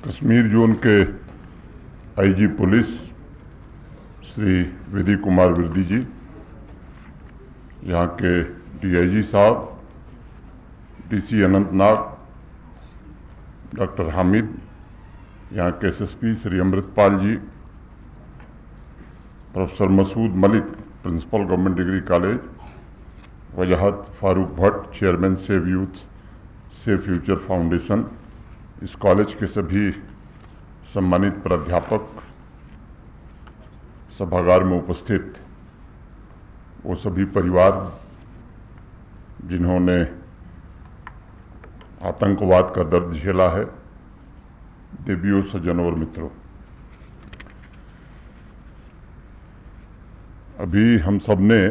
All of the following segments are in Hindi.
कश्मीर जोन के आईजी पुलिस श्री विधि कुमार विरदी जी, यहाँ के डीआईजी साहब, डीसी अनंतनाग डॉक्टर हामिद, यहाँ के SSP Shri Amritpal ji, professor Masood Malik principal government degree college, Wajahat Farooq Bhatt chairman save youth save future foundation, इस कॉलेज के सभी सम्मानित प्राध्यापक, सभागार में उपस्थित वो सभी परिवार जिन्होंने आतंकवाद का दर्द झेला है, देवियों सज्जनों और मित्रों, अभी हम सब ने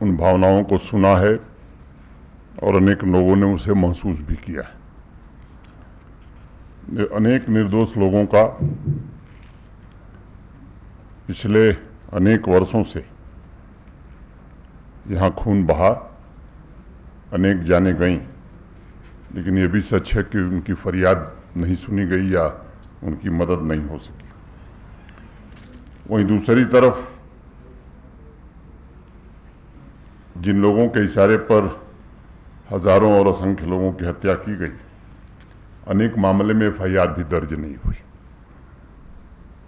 उन भावनाओं को सुना है और अनेक लोगों ने उसे महसूस भी किया है। अनेक निर्दोष लोगों का पिछले अनेक वर्षों से यहाँ खून बहा, अनेक जाने गईं, लेकिन ये भी सच है कि उनकी फरियाद नहीं सुनी गई या उनकी मदद नहीं हो सकी। वहीं दूसरी तरफ जिन लोगों के इशारे पर हजारों और असंख्य लोगों की हत्या की गई, अनेक मामले में एफआईआर भी दर्ज नहीं हुई।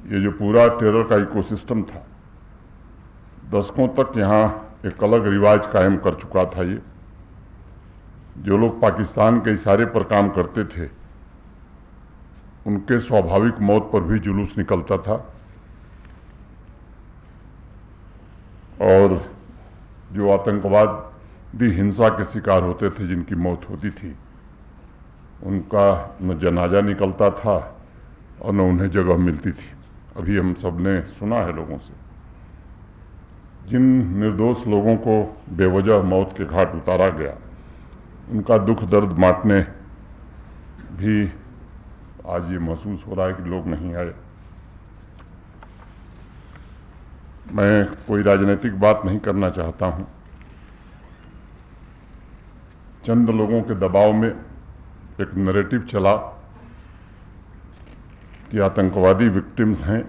ये जो पूरा टेरर का इकोसिस्टम था, दशकों तक यहाँ एक अलग रिवाज कायम कर चुका था। ये जो लोग पाकिस्तान के इशारे पर काम करते थे, उनके स्वाभाविक मौत पर भी जुलूस निकलता था, और जो आतंकवादी हिंसा के शिकार होते थे, जिनकी मौत होती थी, उनका न जनाजा निकलता था और न उन्हें जगह मिलती थी। अभी हम सब ने सुना है लोगों से, जिन निर्दोष लोगों को बेवजह मौत के घाट उतारा गया, उनका दुख दर्द बांटने भी आज ये महसूस हो रहा है कि लोग नहीं आए। मैं कोई राजनीतिक बात नहीं करना चाहता हूं। चंद लोगों के दबाव में एक नैरेटिव चला कि आतंकवादी विक्टिम्स हैं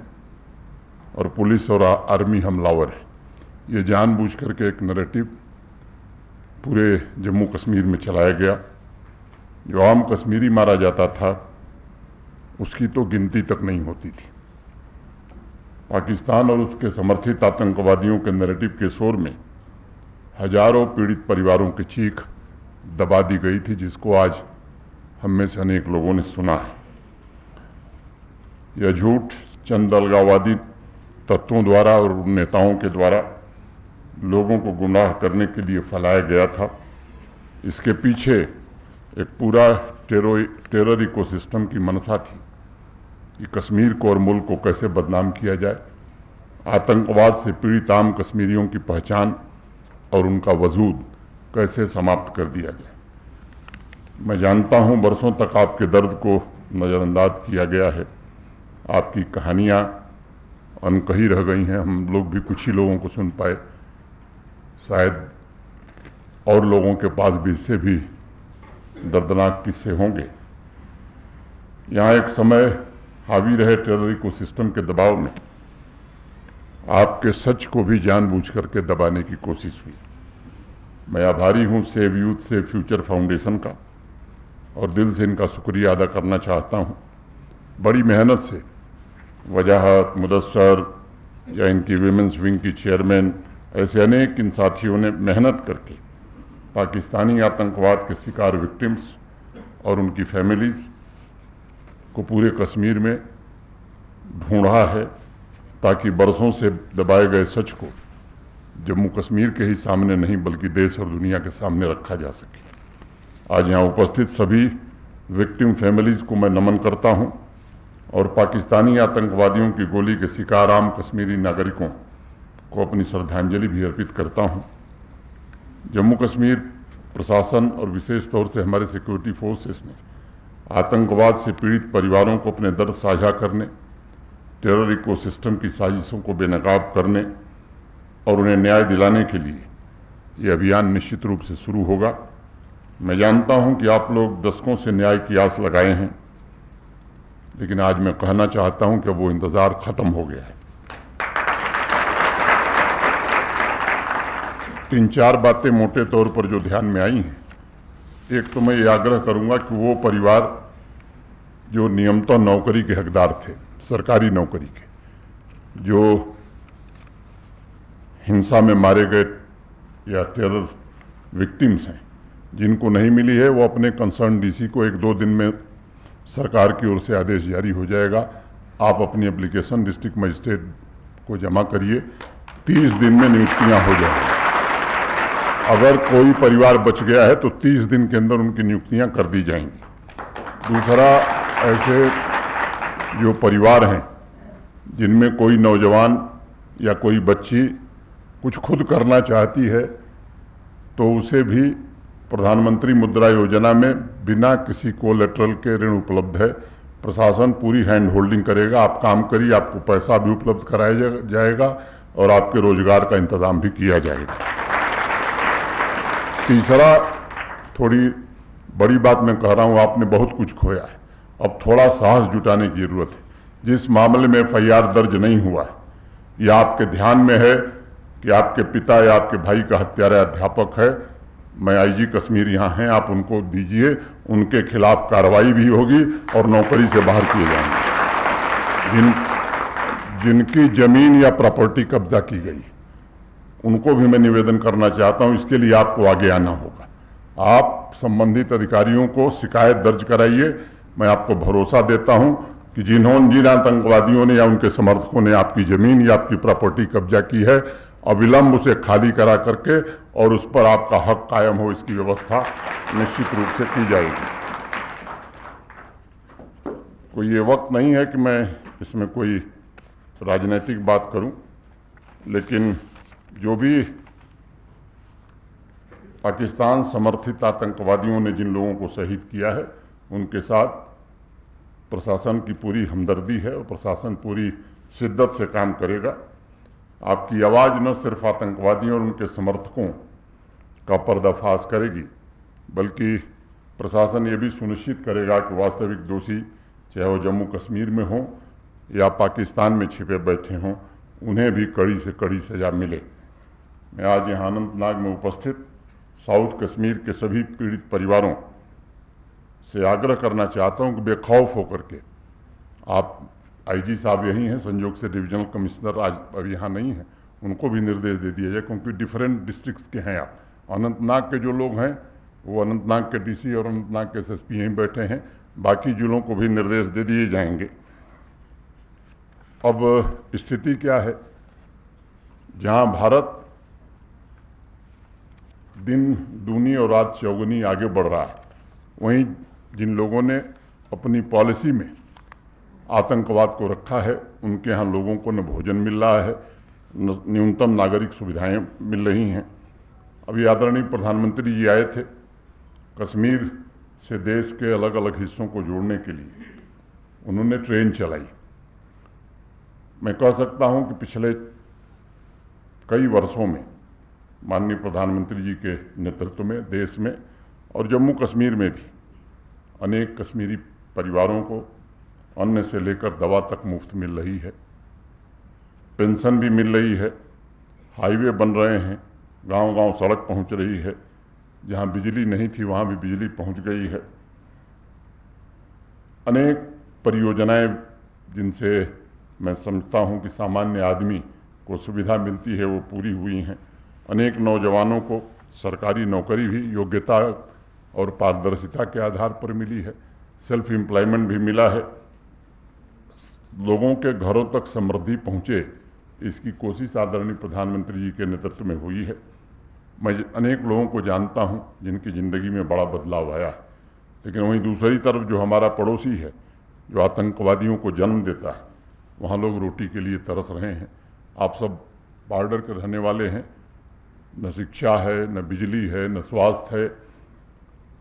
और पुलिस और आर्मी हमलावर है। ये जानबूझ करके एक नैरेटिव पूरे जम्मू कश्मीर में चलाया गया। जो आम कश्मीरी मारा जाता था, उसकी तो गिनती तक नहीं होती थी। पाकिस्तान और उसके समर्थित आतंकवादियों के नैरेटिव के शोर में हजारों पीड़ित परिवारों की चीख दबा दी गई थी, जिसको आज हम में से अनेक लोगों ने सुना है। यह झूठ चंद अलगाववादी तत्वों द्वारा और नेताओं के द्वारा लोगों को गुमराह करने के लिए फैलाया गया था। इसके पीछे एक पूरा टेरर इकोसिस्टम की मंशा थी कि कश्मीर को और मुल्क को कैसे बदनाम किया जाए, आतंकवाद से पीड़ित आम कश्मीरियों की पहचान और उनका वजूद कैसे समाप्त कर दिया जाए। मैं जानता हूं बरसों तक आपके दर्द को नज़रअंदाज किया गया है, आपकी कहानियां अनकही रह गई हैं। हम लोग भी कुछ ही लोगों को सुन पाए, शायद और लोगों के पास भी इससे भी दर्दनाक किस्से होंगे। यहाँ एक समय हावी रहे टेरर इकोसिस्टम के दबाव में आपके सच को भी जानबूझ करके दबाने की कोशिश हुई। मैं आभारी हूँ save youth save future foundation का, और दिल से इनका शुक्रिया अदा करना चाहता हूँ। बड़ी मेहनत से वजाहत, मुदस्सर या इनकी विमेंस विंग की चेयरमैन, ऐसे अनेक इन साथियों ने मेहनत करके पाकिस्तानी आतंकवाद के शिकार विक्टिम्स और उनकी फैमिलीज़ को पूरे कश्मीर में ढूंढा है, ताकि बरसों से दबाए गए सच को जम्मू कश्मीर के ही सामने नहीं बल्कि देश और दुनिया के सामने रखा जा सके। आज यहाँ उपस्थित सभी विक्टिम फैमिलीज़ को मैं नमन करता हूँ और पाकिस्तानी आतंकवादियों की गोली के शिकार आम कश्मीरी नागरिकों को अपनी श्रद्धांजलि भी अर्पित करता हूँ। जम्मू कश्मीर प्रशासन और विशेष तौर से हमारे सिक्योरिटी फोर्सेस ने आतंकवाद से पीड़ित परिवारों को अपने दर्द साझा करने, टेरर इकोसिस्टम की साजिशों को बेनकाब करने और उन्हें न्याय दिलाने के लिए ये अभियान निश्चित रूप से शुरू होगा। मैं जानता हूं कि आप लोग दशकों से न्याय की आस लगाए हैं लेकिन आज मैं कहना चाहता हूं कि वो इंतज़ार ख़त्म हो गया है। 3-4 बातें मोटे तौर पर जो ध्यान में आई हैं, एक तो मैं ये आग्रह करूंगा कि वो परिवार जो नियमतः नौकरी के हकदार थे, सरकारी नौकरी के, जो हिंसा में मारे गए या टेरर विक्टिम्स हैं, जिनको नहीं मिली है, वो अपने कंसर्न डीसी को 1-2 दिन में सरकार की ओर से आदेश जारी हो जाएगा। आप अपनी एप्लीकेशन डिस्ट्रिक्ट मजिस्ट्रेट को जमा करिए, 30 दिन में नियुक्तियां हो जाएंगी। अगर कोई परिवार बच गया है तो 30 दिन के अंदर उनकी नियुक्तियां कर दी जाएंगी। दूसरा, ऐसे जो परिवार हैं जिनमें कोई नौजवान या कोई बच्ची कुछ खुद करना चाहती है, तो उसे भी प्रधानमंत्री मुद्रा योजना में बिना किसी कोलेटरल के ऋण उपलब्ध है। प्रशासन पूरी हैंड होल्डिंग करेगा, आप काम करिए, आपको पैसा भी उपलब्ध कराया जाएगा और आपके रोजगार का इंतजाम भी किया जाएगा। तीसरा, थोड़ी बड़ी बात मैं कह रहा हूँ, आपने बहुत कुछ खोया है, अब थोड़ा साहस जुटाने की जरूरत है। जिस मामले में FIR दर्ज नहीं हुआ है, या आपके ध्यान में है कि आपके पिता या आपके भाई का हत्यारा अध्यापक है, मैं IG कश्मीर यहाँ हैं, आप उनको दीजिए, उनके खिलाफ कार्रवाई भी होगी और नौकरी से बाहर किए जाएंगे। जिनकी जमीन या प्रॉपर्टी कब्जा की गई, उनको भी मैं निवेदन करना चाहता हूँ, इसके लिए आपको आगे आना होगा। आप संबंधित अधिकारियों को शिकायत दर्ज कराइए। मैं आपको भरोसा देता हूँ कि जिन आतंकवादियों ने या उनके समर्थकों ने आपकी जमीन या आपकी प्रॉपर्टी कब्जा की है, अविलंब उसे खाली करा करके और उस पर आपका हक कायम हो, इसकी व्यवस्था निश्चित रूप से की जाएगी। कोई ये वक्त नहीं है कि मैं इसमें कोई राजनीतिक बात करूं, लेकिन जो भी पाकिस्तान समर्थित आतंकवादियों ने जिन लोगों को शहीद किया है, उनके साथ प्रशासन की पूरी हमदर्दी है और प्रशासन पूरी शिद्दत से काम करेगा। आपकी आवाज़ न सिर्फ आतंकवादियों और उनके समर्थकों का पर्दाफाश करेगी, बल्कि प्रशासन ये भी सुनिश्चित करेगा कि वास्तविक दोषी, चाहे वो जम्मू कश्मीर में हों या पाकिस्तान में छिपे बैठे हों, उन्हें भी कड़ी से कड़ी सज़ा मिले। मैं आज यहाँ अनंतनाग में उपस्थित साउथ कश्मीर के सभी पीड़ित परिवारों से आग्रह करना चाहता हूँ कि बेखौफ होकर के, आप IG साहब यहीं हैं, संयोग से डिविजनल कमिश्नर आज अब यहाँ नहीं हैं, उनको भी निर्देश दे दिया जाए, क्योंकि डिफरेंट डिस्ट्रिक्ट्स के हैं आप। अनंतनाग के जो लोग हैं वो अनंतनाग के DC और अनंतनाग के SSP यहीं बैठे हैं, बाकी जिलों को भी निर्देश दे दिए जाएंगे। अब स्थिति क्या है, जहाँ भारत दिन दूनी और रात चौगुनी आगे बढ़ रहा है, वहीं जिन लोगों ने अपनी पॉलिसी में आतंकवाद को रखा है, उनके यहाँ लोगों को न भोजन मिल रहा है, न्यूनतम नागरिक सुविधाएं मिल रही हैं। अभी आदरणीय प्रधानमंत्री जी आए थे, कश्मीर से देश के अलग अलग हिस्सों को जोड़ने के लिए उन्होंने ट्रेन चलाई। मैं कह सकता हूं कि पिछले कई वर्षों में माननीय प्रधानमंत्री जी के नेतृत्व में देश में और जम्मू कश्मीर में भी अनेक कश्मीरी परिवारों को अन्न से लेकर दवा तक मुफ्त मिल रही है, पेंशन भी मिल रही है, हाईवे बन रहे हैं, गांव-गांव सड़क पहुंच रही है, जहां बिजली नहीं थी वहां भी बिजली पहुंच गई है। अनेक परियोजनाएं जिनसे मैं समझता हूं कि सामान्य आदमी को सुविधा मिलती है, वो पूरी हुई हैं। अनेक नौजवानों को सरकारी नौकरी भी योग्यता और पारदर्शिता के आधार पर मिली है, सेल्फ एम्प्लॉयमेंट भी मिला है। लोगों के घरों तक समृद्धि पहुँचे, इसकी कोशिश आदरणीय प्रधानमंत्री जी के नेतृत्व में हुई है। मैं अनेक लोगों को जानता हूं जिनकी ज़िंदगी में बड़ा बदलाव आया है, लेकिन वहीं दूसरी तरफ जो हमारा पड़ोसी है, जो आतंकवादियों को जन्म देता है, वहाँ लोग रोटी के लिए तरस रहे हैं। आप सब बॉर्डर के रहने वाले हैं, न शिक्षा है, न बिजली है, न स्वास्थ्य है।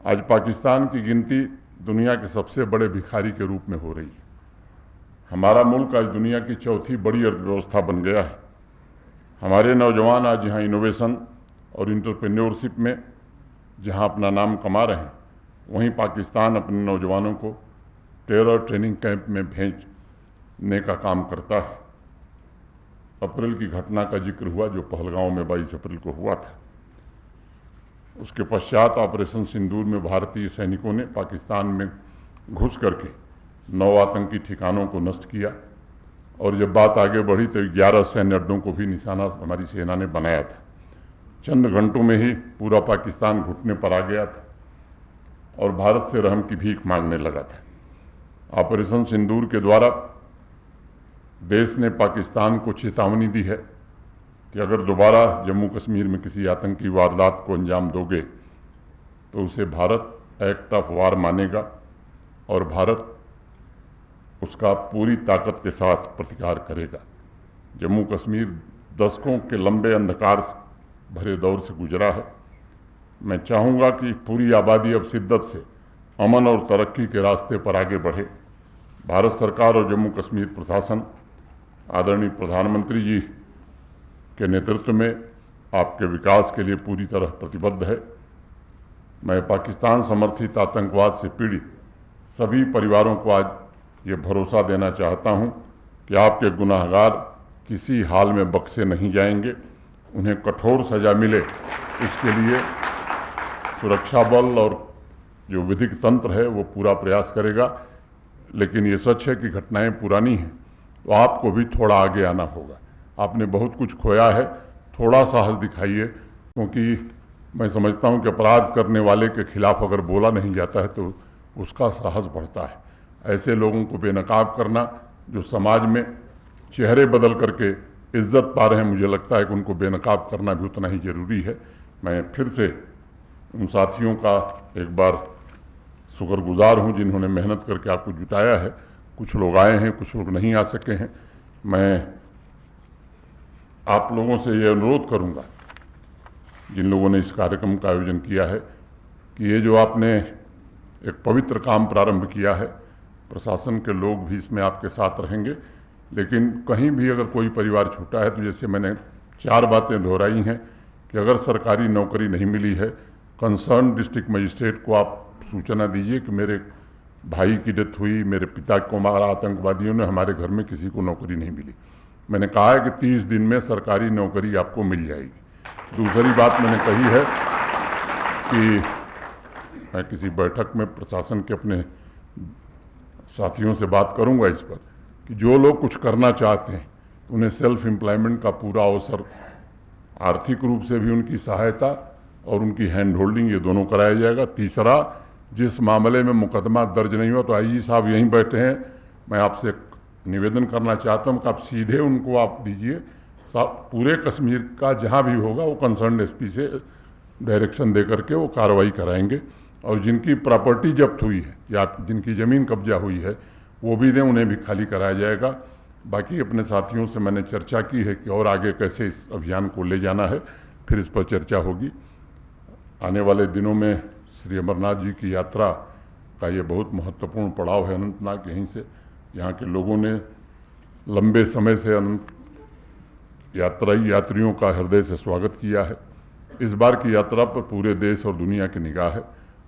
आज पाकिस्तान की गिनती दुनिया के सबसे बड़े भिखारी के रूप में हो रही है। हमारा मुल्क आज दुनिया की चौथी बड़ी अर्थव्यवस्था बन गया है। हमारे नौजवान आज यहाँ इनोवेशन और इंटरप्रेन्योरशिप में जहाँ अपना नाम कमा रहे हैं, वहीं पाकिस्तान अपने नौजवानों को टेरर ट्रेनिंग कैंप में भेजने का काम करता है। अप्रैल की घटना का जिक्र हुआ जो पहलगांव में 22 अप्रैल को हुआ था। उसके पश्चात ऑपरेशन सिंदूर में भारतीय सैनिकों ने पाकिस्तान में घुस करके 9 आतंकी ठिकानों को नष्ट किया और जब बात आगे बढ़ी तो 11 सैन्य अड्डों को भी निशाना हमारी सेना ने बनाया था। चंद घंटों में ही पूरा पाकिस्तान घुटने पर आ गया था और भारत से रहम की भीख मांगने लगा था। ऑपरेशन सिंदूर के द्वारा देश ने पाकिस्तान को चेतावनी दी है कि अगर दोबारा जम्मू कश्मीर में किसी आतंकी वारदात को अंजाम दोगे तो उसे भारत एक्ट ऑफ वार मानेगा और भारत उसका पूरी ताकत के साथ प्रतिकार करेगा। जम्मू कश्मीर दशकों के लंबे अंधकार भरे दौर से गुजरा है। मैं चाहूँगा कि पूरी आबादी अब शिद्दत से अमन और तरक्की के रास्ते पर आगे बढ़े। भारत सरकार और जम्मू कश्मीर प्रशासन आदरणीय प्रधानमंत्री जी के नेतृत्व में आपके विकास के लिए पूरी तरह प्रतिबद्ध है। मैं पाकिस्तान समर्थित आतंकवाद से पीड़ित सभी परिवारों को आज ये भरोसा देना चाहता हूँ कि आपके गुनाहगार किसी हाल में बख्शे नहीं जाएंगे। उन्हें कठोर सज़ा मिले इसके लिए सुरक्षा बल और जो विधिक तंत्र है वो पूरा प्रयास करेगा। लेकिन ये सच है कि घटनाएं पुरानी हैं तो आपको भी थोड़ा आगे आना होगा। आपने बहुत कुछ खोया है, थोड़ा साहस दिखाइए, क्योंकि मैं समझता हूँ कि अपराध करने वाले के खिलाफ अगर बोला नहीं जाता है तो उसका साहस बढ़ता है। ऐसे लोगों को बेनकाब करना जो समाज में चेहरे बदल करके इज्जत पा रहे हैं, मुझे लगता है कि उनको बेनकाब करना भी उतना ही ज़रूरी है। मैं फिर से उन साथियों का एक बार शुक्रगुजार हूँ जिन्होंने मेहनत करके आपको जुटाया है। कुछ लोग आए हैं, कुछ लोग नहीं आ सके हैं। मैं आप लोगों से ये अनुरोध करूँगा जिन लोगों ने इस कार्यक्रम का आयोजन किया है कि ये जो आपने एक पवित्र काम प्रारंभ किया है, प्रशासन के लोग भी इसमें आपके साथ रहेंगे। लेकिन कहीं भी अगर कोई परिवार छूटा है तो जैसे मैंने 4 बातें दोहराई हैं कि अगर सरकारी नौकरी नहीं मिली है, कंसर्न डिस्ट्रिक्ट मजिस्ट्रेट को आप सूचना दीजिए कि मेरे भाई की डेथ हुई, मेरे पिता को मारा आतंकवादियों ने, हमारे घर में किसी को नौकरी नहीं मिली। मैंने कहा है कि 30 दिन में सरकारी नौकरी आपको मिल जाएगी। दूसरी बात मैंने कही है कि मैं किसी बैठक में प्रशासन के अपने साथियों से बात करूंगा इस पर कि जो लोग कुछ करना चाहते हैं उन्हें सेल्फ एम्प्लॉयमेंट का पूरा अवसर, आर्थिक रूप से भी उनकी सहायता और उनकी हैंड होल्डिंग, ये दोनों कराया जाएगा। तीसरा, जिस मामले में मुकदमा दर्ज नहीं हुआ तो आईजी साहब यहीं बैठे हैं, मैं आपसे निवेदन करना चाहता हूं कि आप सीधे उनको आप दीजिए, पूरे कश्मीर का जहां भी होगा वो कंसर्न एसपी से डायरेक्शन दे करके वो कार्रवाई कराएंगे। और जिनकी प्रॉपर्टी जब्त हुई है या जिनकी ज़मीन कब्जा हुई है वो भी दें, उन्हें भी खाली कराया जाएगा। बाकी अपने साथियों से मैंने चर्चा की है कि और आगे कैसे इस अभियान को ले जाना है, फिर इस पर चर्चा होगी। आने वाले दिनों में श्री अमरनाथ जी की यात्रा का ये बहुत महत्वपूर्ण पड़ाव है अनंतनाग। यहीं से यहाँ के लोगों ने लंबे समय से अनंत यात्रियों का हृदय से स्वागत किया है। इस बार की यात्रा पर पूरे देश और दुनिया की निगाह है।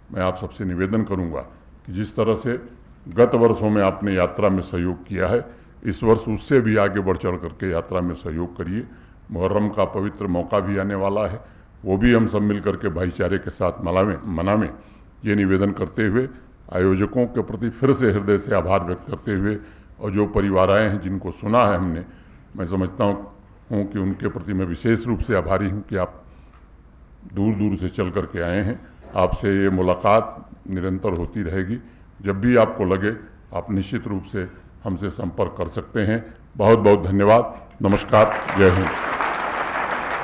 मैं आप सबसे निवेदन करूंगा कि जिस तरह से गत वर्षों में आपने यात्रा में सहयोग किया है, इस वर्ष उससे भी आगे बढ़ चढ़ करके यात्रा में सहयोग करिए। मुहर्रम का पवित्र मौका भी आने वाला है, वो भी हम सब मिल करके भाईचारे के साथ मनावें। ये निवेदन करते हुए आयोजकों के प्रति फिर से हृदय से आभार व्यक्त करते हुए और जो परिवार आए हैं जिनको सुना है हमने, मैं समझता हूँ कि उनके प्रति मैं विशेष रूप से आभारी हूँ कि आप दूर दूर से चल करके आए हैं। आपसे ये मुलाकात निरंतर होती रहेगी। जब भी आपको लगे आप निश्चित रूप से हमसे संपर्क कर सकते हैं। बहुत बहुत धन्यवाद। नमस्कार। जय हिंद।